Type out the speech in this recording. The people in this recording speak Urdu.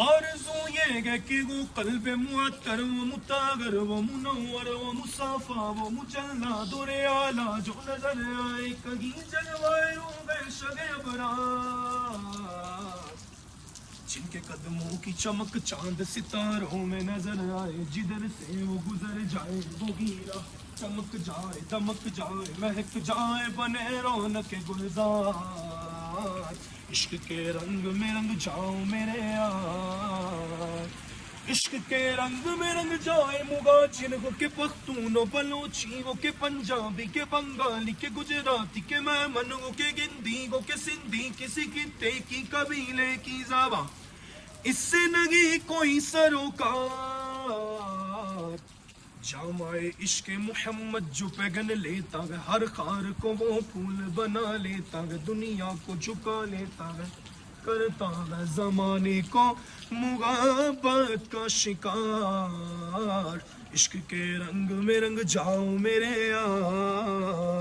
آرزو یہ ہے کہ وہ قلب معطر و متاغر و منور و مصافہ و مجلہ دور اعلیٰ جو نظر آئے کہیں جلوائے روح شگ ابرار، جن کے قدموں کی چمک چاند ستاروں میں نظر آئے، جدھر سے وہ گزر جائے وہ ہیرا چمک جائے دمک جائے مہک جائے بنے رونق گلزار۔ عشق کے رنگ میں رنگ جاؤ میرے یار، عشق کے رنگ میں رنگ جائے مغاجر ہو کے پختون و بلوچی ہو کے پنجابی کے بنگالی کے گجراتی کے میمن ہو کے گندی ہو کے سندھی، کسی خطے کی قبیلے کی زبان اس سے نہیں کوئی سروکار۔ جامع عشق محمد جو پہن لیتا ہے ہر خار کو وہ پھول بنا لیتا ہے، دنیا کو جھکا لیتا ہے، کرتا ہے زمانے کو محبت کا شکار۔ عشق کے رنگ میں رنگ جاؤ میرے یار۔